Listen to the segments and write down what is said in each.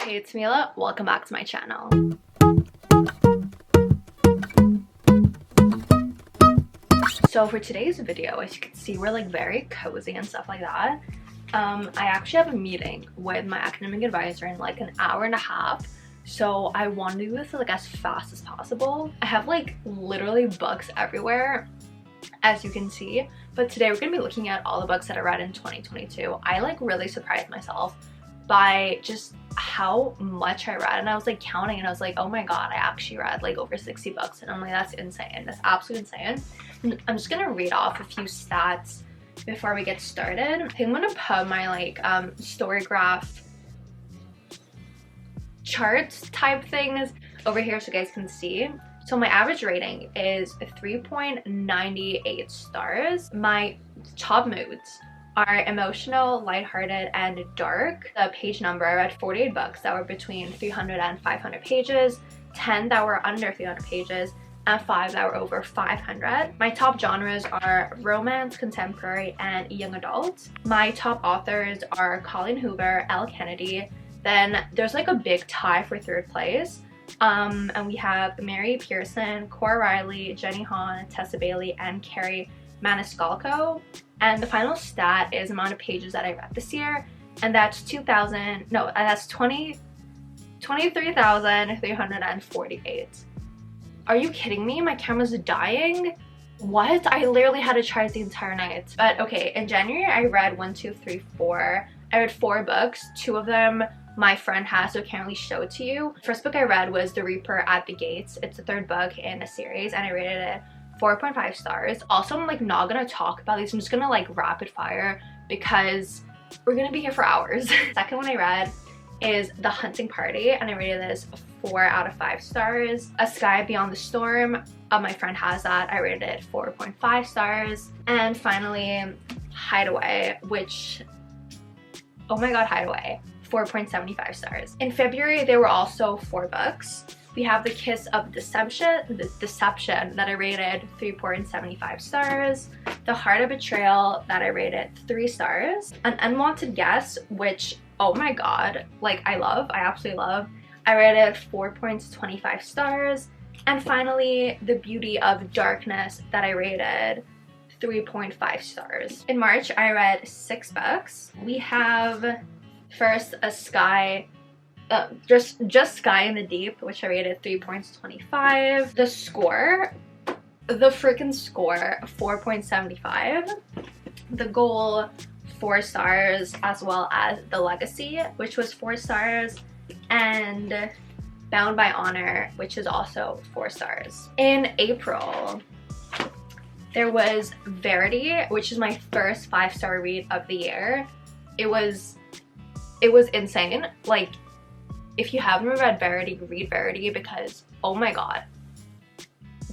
Hey, it's Mila. Welcome back to my channel. So for today's video, as you can see, we're like very cozy and stuff like that. I actually have a meeting with my academic advisor in like an hour and a half. So I want to do this like as fast as possible. I have like literally books everywhere, as you can see. But today we're going to be looking at all the books that I read in 2022. I like really surprised myself by just how much I read, and I was like counting and I was like, oh my god, I actually read like over 60 books, and I'm like, that's insane. That's absolutely insane. And I'm just gonna read off a few stats before we get started. I think I'm gonna put my like story graph charts type things over here so you guys can see. So my average rating is 3.98 stars. My top moods are emotional, lighthearted, and dark. The page number, I read 48 books that were between 300 and 500 pages, 10 that were under 300 pages, and 5 that were over 500. My top genres are romance, contemporary, and young adult. My top authors are Colleen Hoover, Elle Kennedy. Then there's like a big tie for third place. And we have Mary Pearson, Cora Riley, Jenny Han, Tessa Bailey, and Carrie Maniscalco. And the final stat is amount of pages that I read this year, and that's 23,348. Are you kidding me? My camera's dying. What? I literally had to charge the entire night. But okay, in January I read 1, 2, 3, 4. I read 4 books. 2 of them my friend has, so I can't really show it to you. First book I read was The Reaper at the Gates. It's the 3rd book in a series, and I rated it 4.5 stars. Also, I'm like not gonna talk about these. I'm just gonna like rapid fire because we're gonna be here for hours. Second one I read is The Hunting Party, and I rated this 4 out of 5 stars. A Sky Beyond the Storm, my friend has that. I rated it 4.5 stars. And finally, Hideaway, which, oh my god, Hideaway, 4.75 stars. In February, there were also 4 books. We have The Kiss of Deception that I rated 3.75 stars. The Heart of Betrayal that I rated 3 stars. An Unwanted Guest, which, oh my god, like I absolutely love. I rated 4.25 stars. And finally, The Beauty of Darkness that I rated 3.5 stars. In March, I read 6 books. We have first A Sky, just Sky in the Deep, which I rated 3.25. The freaking score, 4.75. The Goal, 4 stars, as well as The Legacy, which was 4 stars, and Bound by Honor, which is also 4 stars. In April, there was Verity, which is my first 5-star read of the year. It was insane. Like, if you haven't read Verity, read Verity because, oh my god.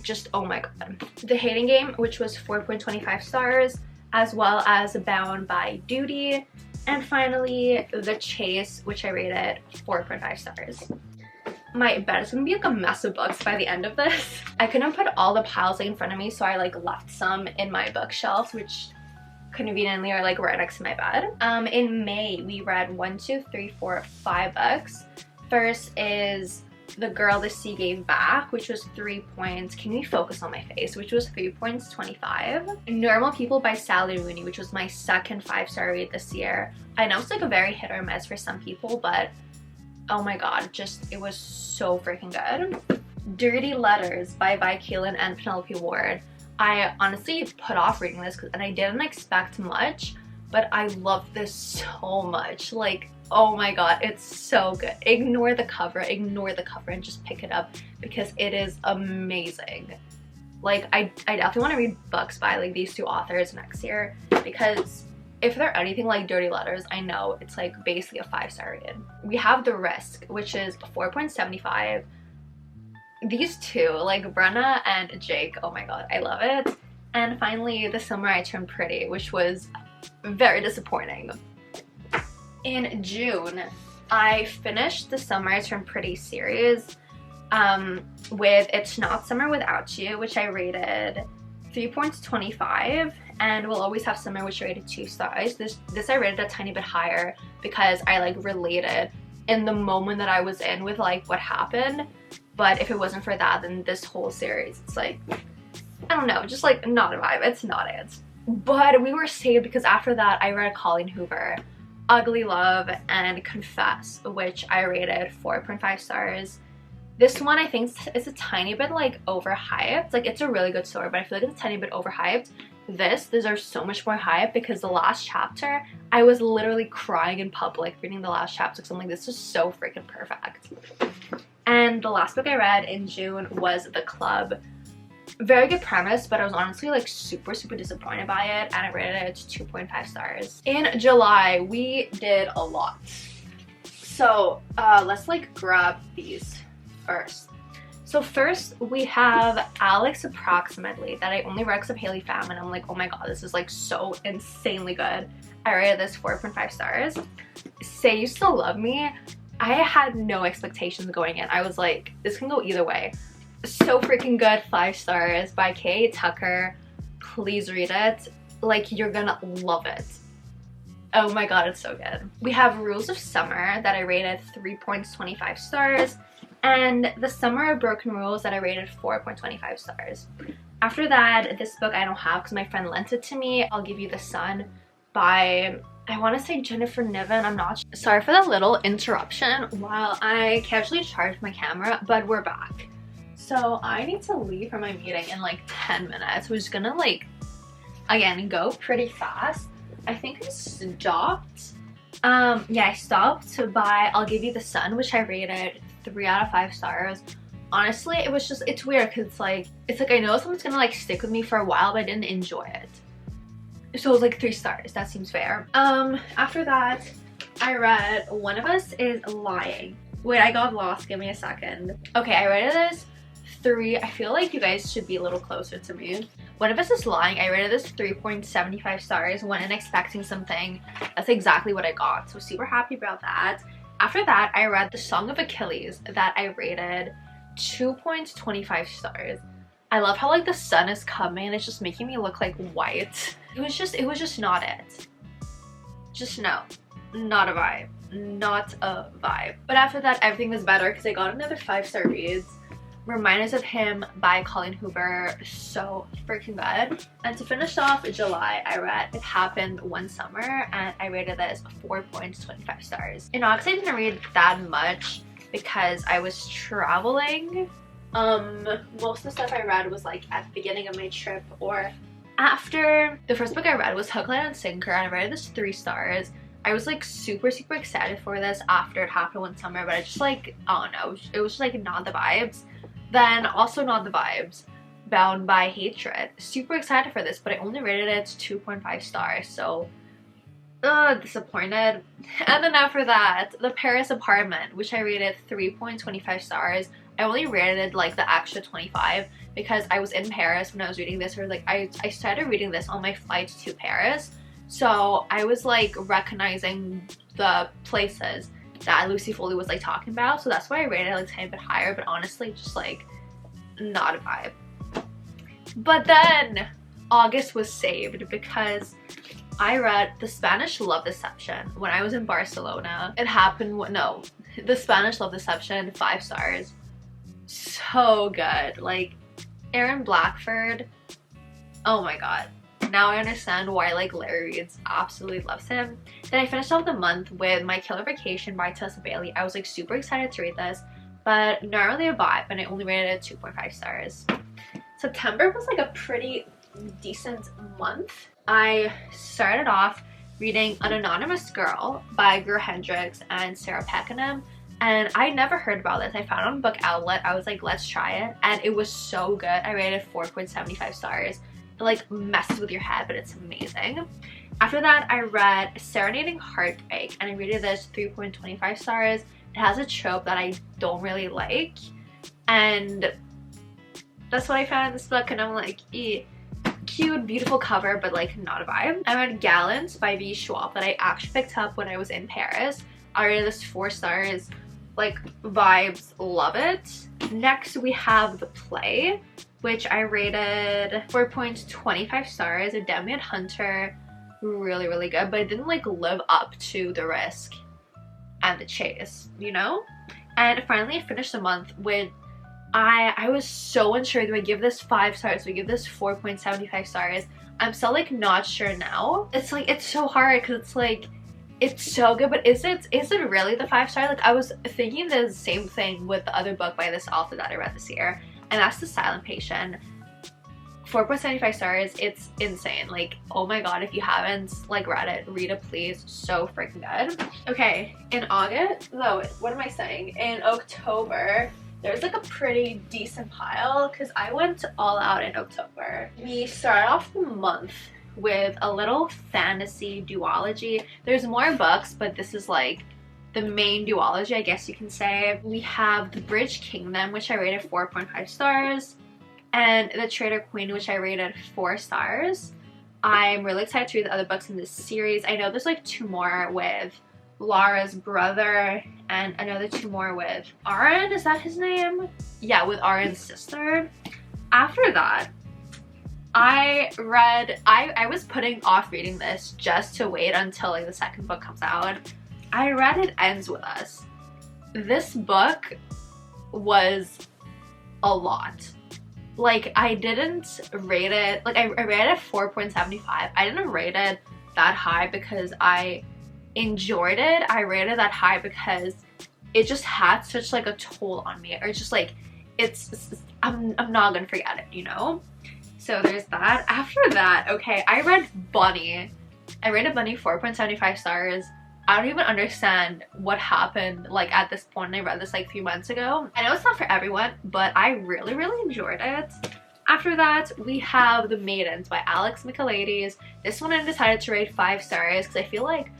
Just, oh my god. The Hating Game, which was 4.25 stars, as well as Bound by Duty. And finally, The Chase, which I rated 4.5 stars. My bed is gonna be like a mess of books by the end of this. I couldn't put all the piles like in front of me, so I like left some in my bookshelves, which conveniently are like right next to my bed. In May, we read 1, 2, 3, 4, 5 books. First is The Girl the Sea Gave Back, which was 3 points. Can we focus on my face? Which was 3.25. Normal People by Sally Rooney, which was my second 5-star read this year. I know it's like a very hit or miss for some people, but oh my god, just it was so freaking good. Dirty Letters by Vi Keelan and Penelope Ward. I honestly put off reading this and I didn't expect much, but I love this so much. Like, oh my god, it's so good. Ignore the cover and just pick it up because it is amazing. Like, I definitely want to read books by like these 2 authors next year, because if they're anything like Dirty Letters, I know it's like basically a 5-star read. We have The Risk, which is 4.75. These 2, like Brenna and Jake, oh my god, I love it. And finally, The Summer I Turned Pretty, which was very disappointing. In June, I finished the Summer I Turned Pretty series with It's Not Summer Without You, which I rated 3.25, and We'll Always Have Summer, which I rated 2 stars. This I rated a tiny bit higher because I like related in the moment that I was in with like what happened. But if it wasn't for that, then this whole series, it's like, I don't know, just like not a vibe. It's not it. But we were saved because after that I read Colleen Hoover, Ugly Love, and Confess, which I rated 4.5 stars. This one I think is a tiny bit like overhyped. Like, it's a really good story, but I feel like it's a tiny bit overhyped. This deserves so much more hype because the last chapter, I was literally crying in public reading the last chapter because I'm like, this is so freaking perfect. And the last book I read in June was The Club. Very good premise, but I was honestly like super disappointed by it, and I rated it 2.5 stars. In July, we did a lot. So let's like grab these first. So first we have Alex Approximately, that I only read because of Haley Pham, and I'm like, oh my god, this is like so insanely good. I rated this 4.5 stars. Say You Still Love Me, I had no expectations going in. I was like, this can go either way. So freaking good. 5 stars by Kay Tucker. Please read it. Like, you're gonna love it. Oh my god, it's so good. We have Rules of Summer that I rated 3.25 stars, and The Summer of Broken Rules that I rated 4.25 stars. After that, this book I don't have because my friend lent it to me, I'll Give You the Sun by, I want to say Jennifer Niven, I'm not sure. Sorry for that little interruption while I casually charged my camera, but we're back. So I need to leave for my meeting in like 10 minutes. We're just gonna like, again, go pretty fast. I think I stopped. Yeah, I stopped to buy I'll Give You the Sun, which I rated 3 out of 5 stars. Honestly, it was just, it's weird because it's like I know someone's gonna like stick with me for a while, but I didn't enjoy it. So it was like 3 stars. That seems fair. After that, I read One of Us Is Lying. Wait, I got lost. Give me a second. Okay, I rated this 3. I feel like you guys should be a little closer to me. One of Us Is Lying, I rated this 3.75 stars. Went in expecting something. That's exactly what I got. So super happy about that. After that, I read The Song of Achilles that I rated 2.25 stars. I love how like the sun is coming and it's just making me look like white. It was just not it. Just no, not a vibe. Not a vibe. But after that, everything was better because I got another 5-star reads. Reminders of Him by Colleen Hoover, so freaking good. And to finish off July, I read It Happened One Summer, and I rated this 4.25 stars. In August, I didn't read that much because I was traveling. Most of the stuff I read was like at the beginning of my trip or after. The first book I read was Hook, Line, and Sinker, and I rated this 3 stars. I was like super excited for this after It Happened One Summer, but I just like, I don't know, it was just like not the vibes. Then also not the vibes, Bound by Hatred. Super excited for this, but I only rated it 2.5 stars, so disappointed. And then after that, The Paris Apartment, which I rated 3.25 stars. I only rated like the extra 25 because I was in Paris when I was reading this, or like I started reading this on my flight to Paris. So I was like recognizing the places that Lucy Foley was like talking about, so that's why I rated it like a tiny bit higher, but honestly just like not a vibe. But then August was saved because I read The Spanish Love Deception when I was in Barcelona. It happened, no, The Spanish Love Deception, 5 stars. So good. Like, Aaron Blackford, oh my god. Now I understand why like Larry Reeds absolutely loves him. Then I finished off the month with My Killer Vacation by Tessa Bailey. I was like super excited to read this, but not really a vibe, and I only rated it 2.5 stars. September was like a pretty decent month. I started off reading An Anonymous Girl by Greer Hendricks and Sarah Peckenham, and I never heard about this. I found it on Book Outlet. I was like, let's try it, and it was so good. I rated 4.75 stars. It like messes with your head, but it's amazing. After that, I read Serenading Heartbreak, and I rated this 3.25 stars. It has a trope that I don't really like, and that's what I found in this book, and I'm like, cute, beautiful cover, but like not a vibe. I read Gallant by V. Schwab that I actually picked up when I was in Paris. I rated this 4 stars, like vibes, love it. Next we have The Play, which I rated 4.25 stars. Demian Hunter, really good, but it didn't like live up to The Risk. and the chase, you know? And finally I finished the month with, I was so unsure, do I give this 5 stars, do I give this 4.75 stars? I'm still like not sure now. It's like, it's so hard because it's like, it's so good, but is it really the 5-star? Like, I was thinking the same thing with the other book by this author that I read this year, and that's The Silent Patient. 4.75 stars, it's insane. Like, oh my god, if you haven't like read it, read it please, so freaking good. Okay, in August, no, what am I saying? In October, there's like a pretty decent pile because I went all out in October. We started off the month with a little fantasy duology. There's more books, but this is like the main duology, I guess you can say. We have The Bridge Kingdom, which I rated 4.5 stars, and The Traitor Queen, which I rated 4 stars. I'm really excited to read the other books in this series. I know there's like 2 more with Laura's brother and another 2 more with Aaron, is that his name? Yeah, with Aaron's sister. After that, I was putting off reading this just to wait until like the second book comes out. I read It Ends With Us. This book was a lot. Like, I didn't rate it, like I rated it 4.75. I didn't rate it that high because I enjoyed it. I rated that high because it just had such like a toll on me, or just like, I'm not gonna forget it, you know? So there's that. After that, okay, I read Bunny. I rated Bunny 4.75 stars. I don't even understand what happened like at this point. I read this like a few months ago. I know it's not for everyone, but I really, really enjoyed it. After that, we have The Maidens by Alex Michaelides. This one I decided to rate 5 stars because I feel like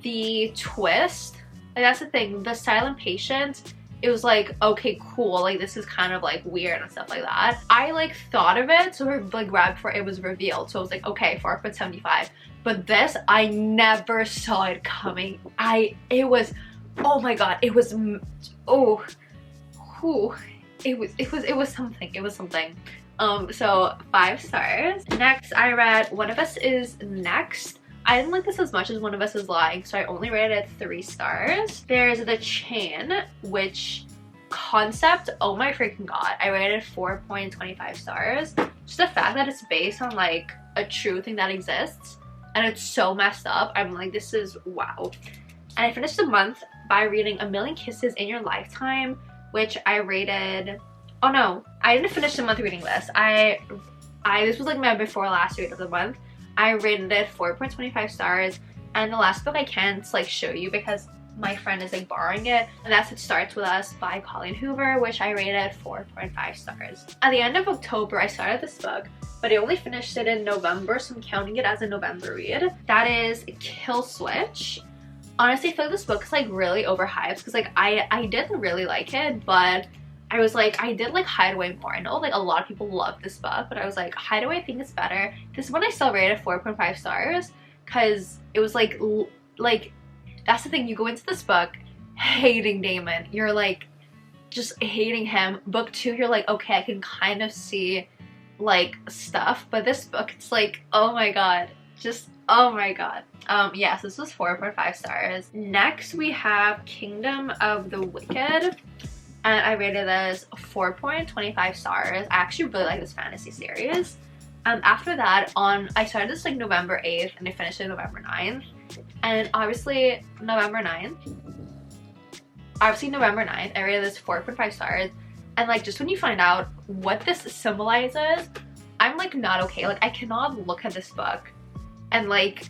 the twist, like that's the thing, The Silent Patient, it was like, okay, cool, like this is kind of like weird and stuff like that. I like thought of it, so like right before it was revealed, so I was like, okay, 4.75. But this, I never saw it coming. It was, oh my god, it was, oh, whew, it was something. So 5 stars. Next, I read One of Us Is Next. I didn't like this as much as One of Us Is Lying, so I only rated it 3 stars. There's The Chain, which concept, oh my freaking god, I rated 4.25 stars. Just the fact that it's based on like a true thing that exists, and it's so messed up, I'm like, this is wow. And I finished the month by reading A Million Kisses in Your Lifetime, which I rated, oh no, I didn't finish the month reading this. This was like my before last read of the month. I rated it 4.25 stars, and the last book I can't like show you because my friend is like borrowing it, and that's It Starts With Us by Colleen Hoover, which I rated 4.5 stars. At the end of October, I started this book, but I only finished it in November, so I'm counting it as a November read. That is Kill Switch. Honestly, I feel like this book is like really overhyped because like I didn't really like it, but I was like, I did like Hideaway more. I know like a lot of people love this book, but I was like, Hideaway I think is better. This one I still rated 4.5 stars because it was like that's the thing, you go into this book hating Damon. You're like just hating him. Book 2, you're like, okay, I can kind of see like stuff, but this book, it's like, oh my god, just oh my god. Yes, this was 4.5 stars. Next we have Kingdom of the Wicked, and I rated this 4.25 stars. I actually really like this fantasy series. After that, I started this like November 8th and I finished it November 9th. And obviously November 9th, I rated this 4.5 stars. And like, just when you find out what this symbolizes, I'm like not okay. Like, I cannot look at this book and like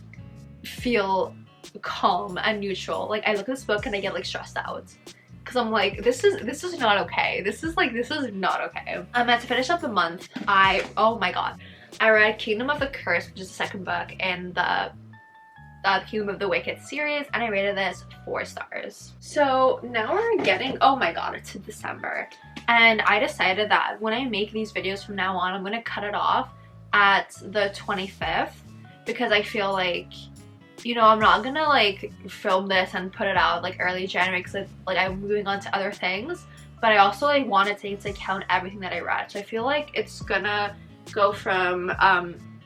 feel calm and neutral. Like, I look at this book and I get like stressed out. Cause I'm like, this is not okay. This is not okay. To finish up the month, oh my god, I read Kingdom of the Curse, which is the second book in the Kingdom of the Wicked series, and I rated this 4 stars. So now we're getting, oh my god, it's December. And I decided that when I make these videos from now on, I'm gonna cut it off at the 25th because I feel like, you know, I'm not gonna like film this and put it out like early January because like I'm moving on to other things, but I also like want to take into account everything that I read. So I feel like it's gonna go from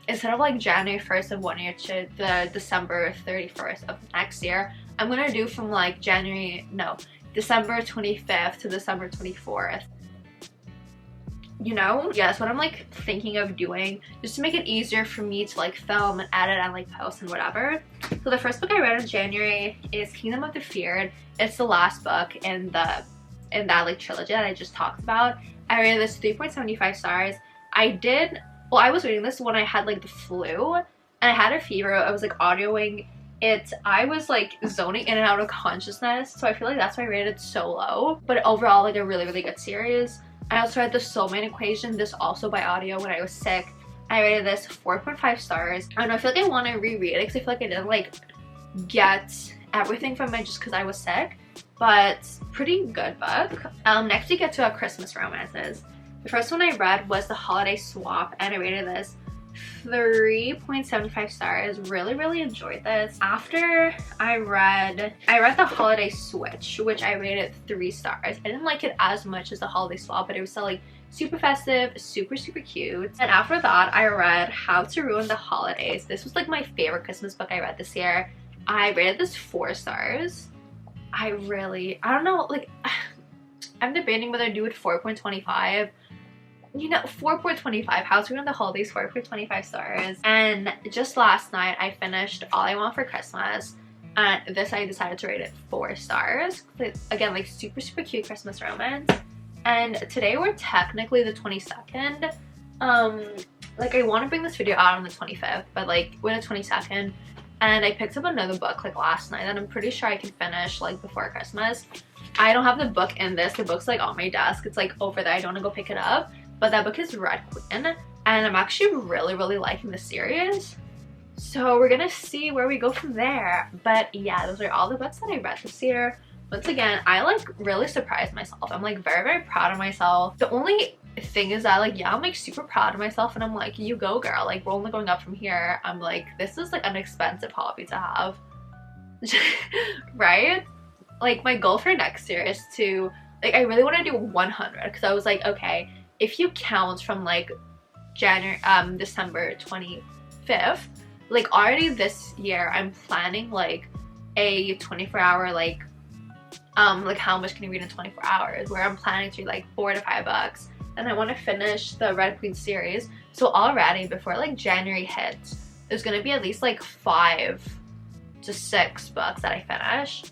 instead of like January 1st of one year to the December 31st of next year, I'm gonna do from like December 25th to December 24th. You know? Yeah, that's what I'm like thinking of doing, just to make it easier for me to like film and edit and like post and whatever. So the first book I read in January is Kingdom of the Feared. It's the last book in that like trilogy that I just talked about. I rated this 3.75 stars. I was reading this when I had like the flu and I had a fever. I was like audioing it. I was like zoning in and out of consciousness, so I feel like that's why I rated it so low. But overall, like a really, really good series. I also read The Soulmate Equation, this also by audio, when I was sick. I rated this 4.5 stars. I don't know, I feel like I want to reread it because I feel like I didn't like get everything from it just because I was sick. But pretty good book. Next we get to our Christmas romances. The first one I read was The Holiday Swap, and I rated this 3.75 stars. Really, really enjoyed this. After I read The Holiday Switch, which I rated 3 stars. I didn't like it as much as The Holiday Swap, but it was still like super festive, super, super cute. And after that, I read How to Ruin the Holidays. This was like my favorite Christmas book I read this year. I rated this 4 stars. I don't know, like, I'm debating whether to do it 4.25. You know, 4.25. How to Ruin the Holidays, 4.25 stars. And just last night I finished All I Want for Christmas, and this I decided to rate it 4 stars. Again, like super, super cute Christmas romance. And today we're technically the 22nd. Like I want to bring this video out on the 25th, but like we're the 22nd, and I picked up another book like last night that I'm pretty sure I can finish like before Christmas. I don't have the book in this. The book's like on my desk. It's like over there. I don't want to go pick it up. But that book is Red Queen, and I'm actually really, really liking the series. So we're gonna see where we go from there. But yeah, those are all the books that I read this year. Once again, I like really surprised myself. I'm like very, very proud of myself. The only thing is that like, yeah, I'm like super proud of myself, and I'm like, you go girl, like we're only going up from here. I'm like, this is like an expensive hobby to have. Right? Like my goal for next year is to, like, I really want to do 100, because I was like, okay, if you count from like December 25th, like already this year I'm planning like a 24-hour like how much can you read in 24 hours, where I'm planning to read like 4 to 5 books, and I want to finish the Red Queen series. So already before like January hits, there's gonna be at least like 5 to 6 books that I finish.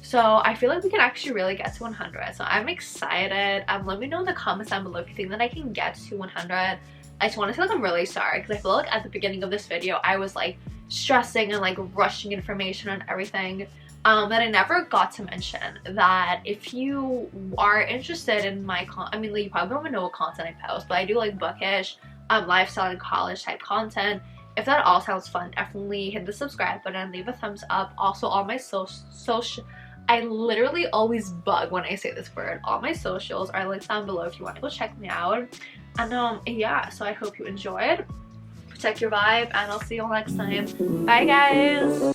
So I feel like we can actually really get to 100. So I'm excited. Let me know in the comments down below if you think that I can get to 100. I just want to say like I'm really sorry, because I feel like at the beginning of this video I was like stressing and like rushing information and everything. That I never got to mention that if you are interested in my I mean, like, you probably don't know what content I post, but I do like bookish, lifestyle and college type content. If that all sounds fun, definitely hit the subscribe button and leave a thumbs up. Also, all my social I literally always bug when I say this word. All my socials are linked down below if you want to go check me out. And yeah, so I hope you enjoyed. Protect your vibe, and I'll see you all next time. Bye guys!